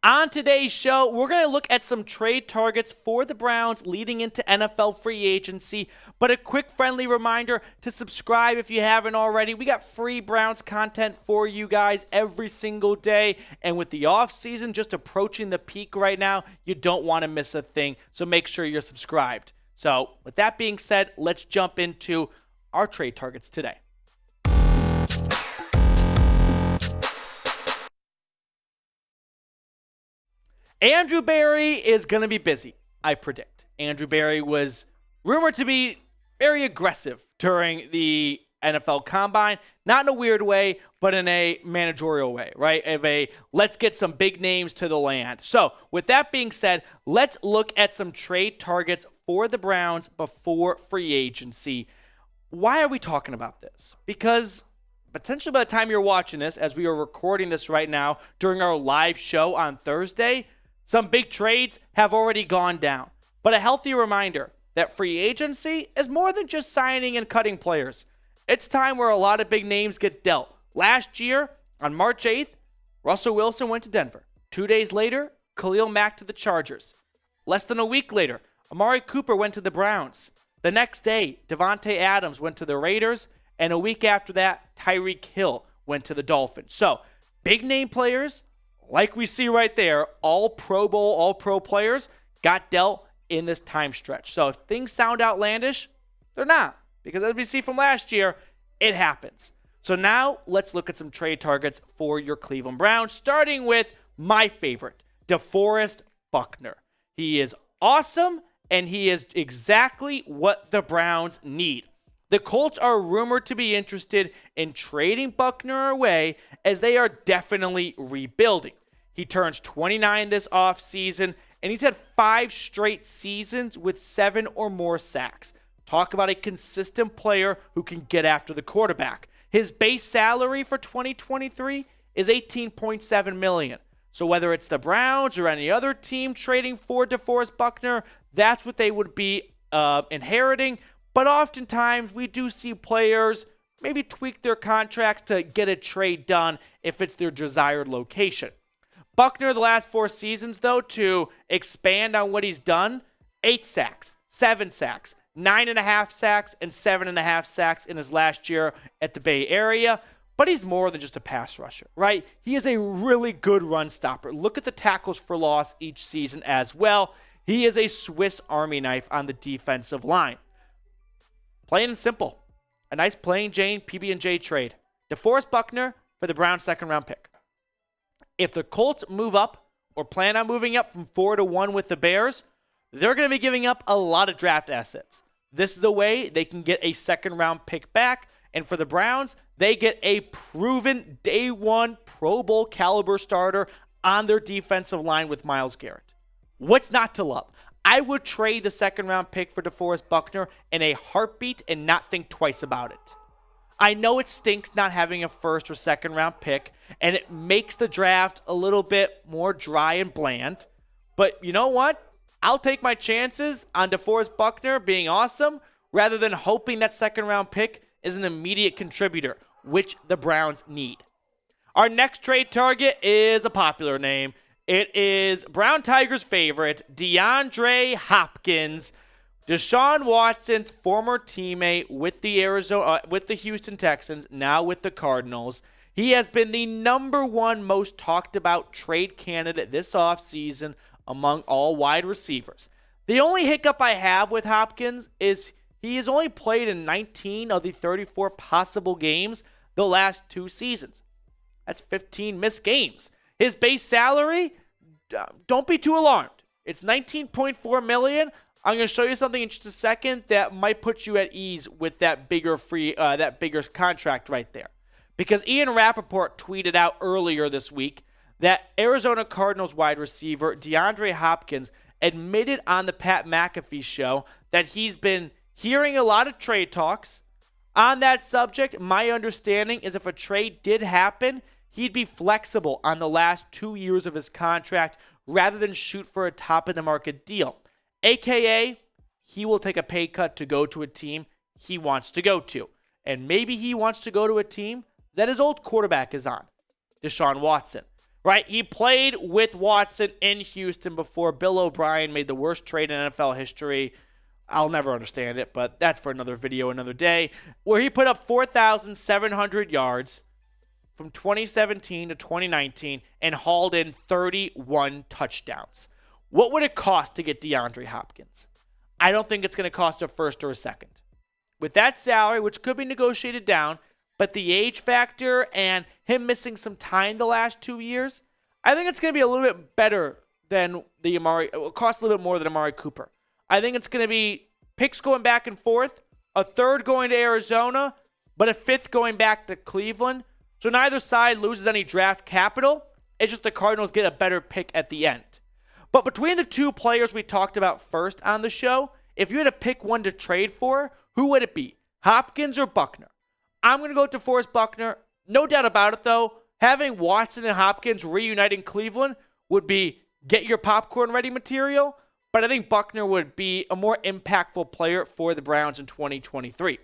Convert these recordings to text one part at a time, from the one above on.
On today's show, we're going to look at some trade targets for the Browns leading into NFL free agency. But a quick friendly reminder to subscribe if you haven't already. We got free Browns content for you guys every single day. And with the offseason just approaching the peak right now, you don't want to miss a thing. So make sure you're subscribed. So with that being said, let's jump into our trade targets today. Andrew Berry is going to be busy, I predict. Andrew Berry was rumored to be very aggressive during the NFL Combine, not in a weird way, but in a managerial way, right? Let's get some big names to the land. So with that being said, let's look at some trade targets for the Browns before free agency. Why are we talking about this? Because potentially by the time you're watching this, as we are recording this right now during our live show on Thursday, some big trades have already gone down. But a healthy reminder that free agency is more than just signing and cutting players. It's time where a lot of big names get dealt. Last year, on March 8th, Russell Wilson went to Denver. 2 days later, Khalil Mack to the Chargers. Less than a week later, Amari Cooper went to the Browns. The next day, Devontae Adams went to the Raiders. And a week after that, Tyreek Hill went to the Dolphins. So, big name players, like we see right there, all Pro Bowl, all pro players got dealt in this time stretch. So if things sound outlandish, they're not. Because as we see from last year, it happens. So now let's look at some trade targets for your Cleveland Browns, starting with my favorite, DeForest Buckner. He is awesome, and he is exactly what the Browns need. The Colts are rumored to be interested in trading Buckner away as they are definitely rebuilding. He turns 29 this offseason, and he's had 5 straight seasons with 7 or more sacks. Talk about a consistent player who can get after the quarterback. His base salary for 2023 is $18.7 million. So whether it's the Browns or any other team trading for DeForest Buckner, that's what they would be inheriting. But oftentimes, we do see players maybe tweak their contracts to get a trade done if it's their desired location. Buckner, the last 4 seasons, though, to expand on what he's done, 8 sacks, 7 sacks, 9.5 sacks, and 7.5 sacks in his last year at the Bay Area. But he's more than just a pass rusher, right? He is a really good run stopper. Look at the tackles for loss each season as well. He is a Swiss Army knife on the defensive line. Plain and simple. A nice plain Jane PB&J trade. DeForest Buckner for the Browns' second-round pick. If the Colts move up or plan on moving up from 4-1 with the Bears, they're going to be giving up a lot of draft assets. This is a way they can get a second-round pick back. And for the Browns, they get a proven day one Pro Bowl caliber starter on their defensive line with Myles Garrett. What's not to love? I would trade the second-round pick for DeForest Buckner in a heartbeat and not think twice about it. I know it stinks not having a first or second-round pick, and it makes the draft a little bit more dry and bland. But you know what? I'll take my chances on DeForest Buckner being awesome rather than hoping that second-round pick is an immediate contributor, which the Browns need. Our next trade target is a popular name. It is Brown Tigers' favorite, DeAndre Hopkins, Deshaun Watson's former teammate with the Houston Texans, now with the Cardinals. He has been the number 1 most talked about trade candidate this offseason among all wide receivers. The only hiccup I have with Hopkins is he has only played in 19 of the 34 possible games the last 2 seasons. That's 15 missed games. His base salary, don't be too alarmed. It's $19.4 million. I'm going to show you something in just a second that might put you at ease with that bigger contract right there. Because Ian Rappaport tweeted out earlier this week that Arizona Cardinals wide receiver DeAndre Hopkins admitted on the Pat McAfee show that he's been hearing a lot of trade talks. On that subject, my understanding is if a trade did happen, he'd be flexible on the last 2 years of his contract rather than shoot for a top-of-the-market deal. AKA, he will take a pay cut to go to a team he wants to go to. And maybe he wants to go to a team that his old quarterback is on, Deshaun Watson. right? He played with Watson in Houston before Bill O'Brien made the worst trade in NFL history. I'll never understand it, but that's for another video, another day, where he put up 4,700 yards from 2017 to 2019 and hauled in 31 touchdowns. What would it cost to get DeAndre Hopkins? I don't think it's going to cost a first or a second. With that salary, which could be negotiated down, but the age factor and him missing some time the last 2 years, I think it's going to be a little bit better than the Amari. It will cost a little bit more than Amari Cooper. I think it's going to be picks going back and forth, a third going to Arizona, but a fifth going back to Cleveland. So neither side loses any draft capital. It's just the Cardinals get a better pick at the end. But between the two players we talked about first on the show, if you had to pick one to trade for, who would it be? Hopkins or Buckner? I'm going to go with DeForest Buckner. No doubt about it, though. Having Watson and Hopkins reunite in Cleveland would be get your popcorn ready material. But I think Buckner would be a more impactful player for the Browns in 2023.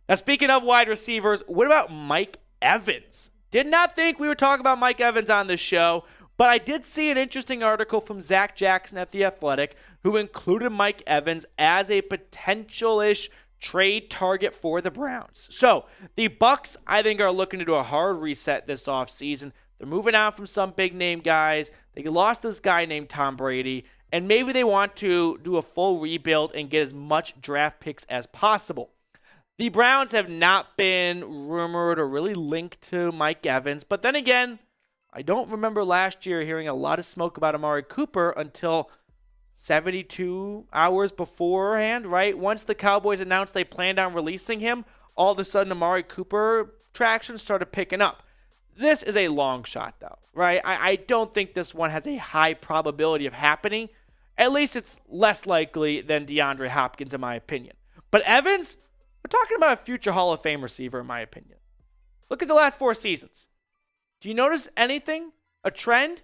Now, speaking of wide receivers, what about Mike Evans? Did not think we would talk about Mike Evans on this show, but I did see an interesting article from Zac Jackson at The Athletic, who included Mike Evans as a potential-ish trade target for the Browns. So, the Bucs, I think, are looking to do a hard reset this offseason. They're moving on from some big-name guys. They lost this guy named Tom Brady. And maybe they want to do a full rebuild and get as much draft picks as possible. The Browns have not been rumored or really linked to Mike Evans. But then again, I don't remember last year hearing a lot of smoke about Amari Cooper until 72 hours beforehand, right? Once the Cowboys announced they planned on releasing him, all of a sudden Amari Cooper traction started picking up. This is a long shot, though, right? I don't think this one has a high probability of happening. At least it's less likely than DeAndre Hopkins, in my opinion. But Evans, we're talking about a future Hall of Fame receiver, in my opinion. Look at the last 4 seasons. Do you notice anything? A trend?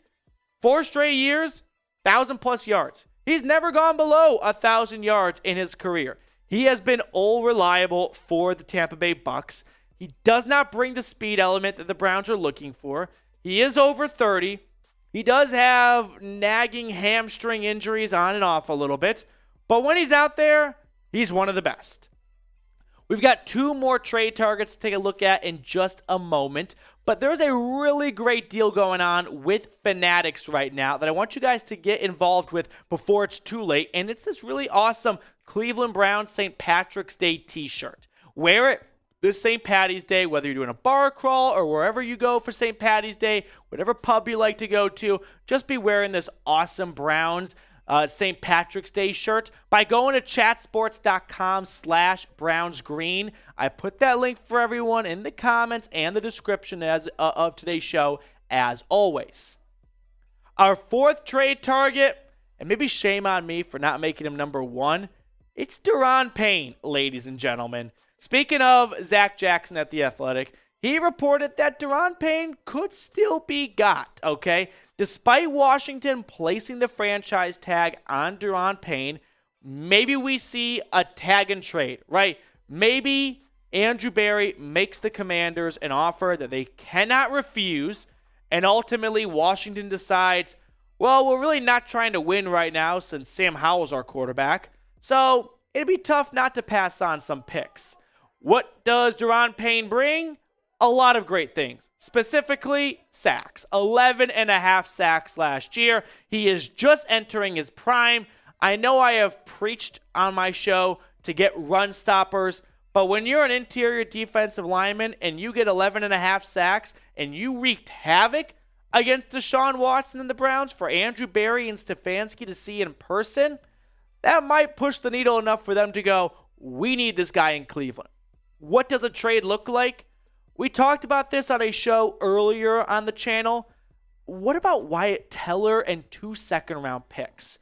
4 straight years, 1,000+ yards. He's never gone below 1,000 yards in his career. He has been all reliable for the Tampa Bay Bucs. He does not bring the speed element that the Browns are looking for. He is over 30. He does have nagging hamstring injuries on and off a little bit. But when he's out there, he's one of the best. We've got 2 more trade targets to take a look at in just a moment. But there's a really great deal going on with Fanatics right now that I want you guys to get involved with before it's too late. And it's this really awesome Cleveland Browns St. Patrick's Day t-shirt. Wear it this St. Patty's Day, whether you're doing a bar crawl or wherever you go for St. Patty's Day, whatever pub you like to go to, just be wearing this awesome Browns St. Patrick's Day shirt by going to chatsports.com/brownsgreen. I put that link for everyone in the comments and the description of today's show, as always. Our 4th trade target, and maybe shame on me for not making him number 1, it's Daron Payne, ladies and gentlemen. Speaking of Zac Jackson at The Athletic, he reported that Daron Payne could still be got, okay? Despite Washington placing the franchise tag on Daron Payne, maybe we see a tag and trade, right? Maybe Andrew Berry makes the Commanders an offer that they cannot refuse, and ultimately Washington decides, well, we're really not trying to win right now since Sam Howell's our quarterback, so it'd be tough not to pass on some picks. What does Daron Payne bring? A lot of great things, specifically sacks. 11.5 sacks last year. He is just entering his prime. I know I have preached on my show to get run stoppers, but when you're an interior defensive lineman and you get 11.5 sacks and you wreaked havoc against Deshaun Watson and the Browns for Andrew Berry and Stefanski to see in person, that might push the needle enough for them to go, we need this guy in Cleveland. What does a trade look like? We talked about this on a show earlier on the channel. What about Wyatt Teller and 2 second-round picks?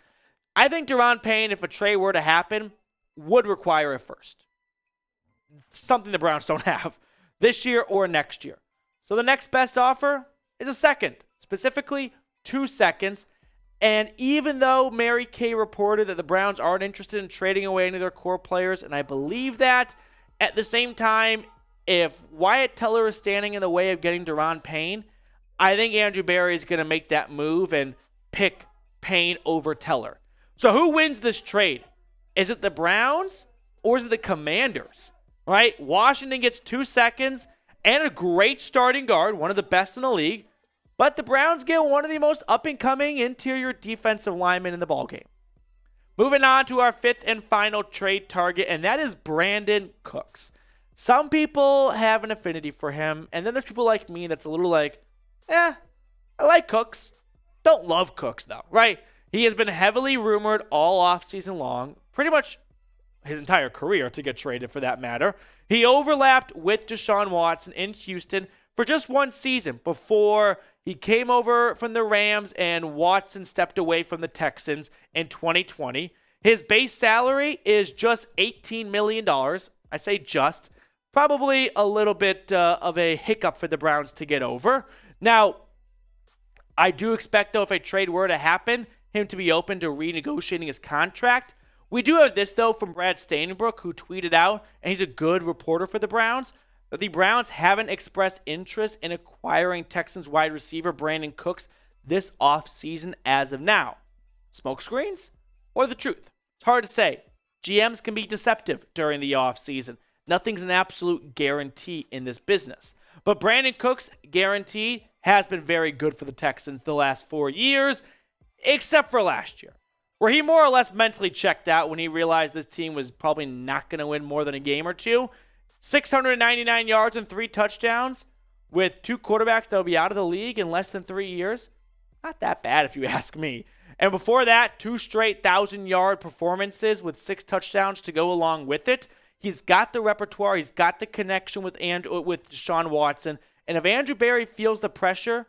I think Daron Payne, if a trade were to happen, would require a first. Something the Browns don't have this year or next year. So the next best offer is a second, specifically 2 seconds. And even though Mary Kay reported that the Browns aren't interested in trading away any of their core players, and I believe that, at the same time, if Wyatt Teller is standing in the way of getting Daron Payne, I think Andrew Berry is going to make that move and pick Payne over Teller. So who wins this trade? Is it the Browns or is it the Commanders? Right? Washington gets 2 seconds and a great starting guard, one of the best in the league. But the Browns get one of the most up-and-coming interior defensive linemen in the ballgame. Moving on to our 5th and final trade target, and that is Brandin Cooks. Some people have an affinity for him, and then there's people like me that's a little like, I like Cooks. Don't love Cooks, though, right? He has been heavily rumored all offseason long, pretty much his entire career to get traded for that matter. He overlapped with Deshaun Watson in Houston for just one season before he came over from the Rams and Watson stepped away from the Texans in 2020. His base salary is just $18 million. I say just. Probably a little bit of a hiccup for the Browns to get over. Now, I do expect, though, if a trade were to happen, him to be open to renegotiating his contract. We do have this, though, from Brad Stainbrook, who tweeted out, and he's a good reporter for the Browns, that the Browns haven't expressed interest in acquiring Texans wide receiver Brandin Cooks this offseason as of now. Smoke screens or the truth? It's hard to say. GMs can be deceptive during the offseason. Nothing's an absolute guarantee in this business. But Brandin Cooks, guaranteed, has been very good for the Texans the last 4 years, except for last year, where he more or less mentally checked out when he realized this team was probably not going to win more than a game or two. 699 yards and 3 touchdowns with 2 quarterbacks that will be out of the league in less than 3 years. Not that bad if you ask me. And before that, 2 straight 1,000-yard performances with 6 touchdowns to go along with it. He's got the repertoire. He's got the connection with Deshaun Watson. And if Andrew Berry feels the pressure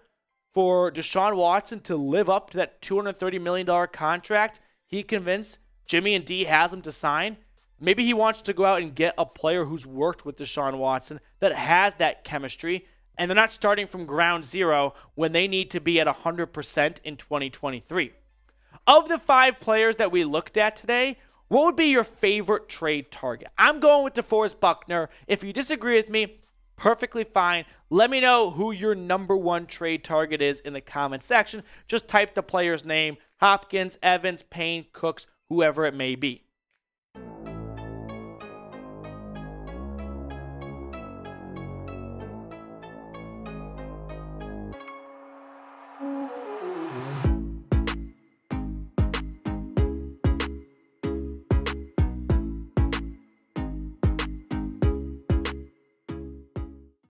for Deshaun Watson to live up to that $230 million contract he convinced Jimmy and D has him to sign, maybe he wants to go out and get a player who's worked with Deshaun Watson that has that chemistry, and they're not starting from ground zero when they need to be at 100% in 2023. Of the 5 players that we looked at today, what would be your favorite trade target? I'm going with DeForest Buckner. If you disagree with me, perfectly fine. Let me know who your number 1 trade target is in the comment section. Just type the player's name, Hopkins, Evans, Payne, Cooks, whoever it may be.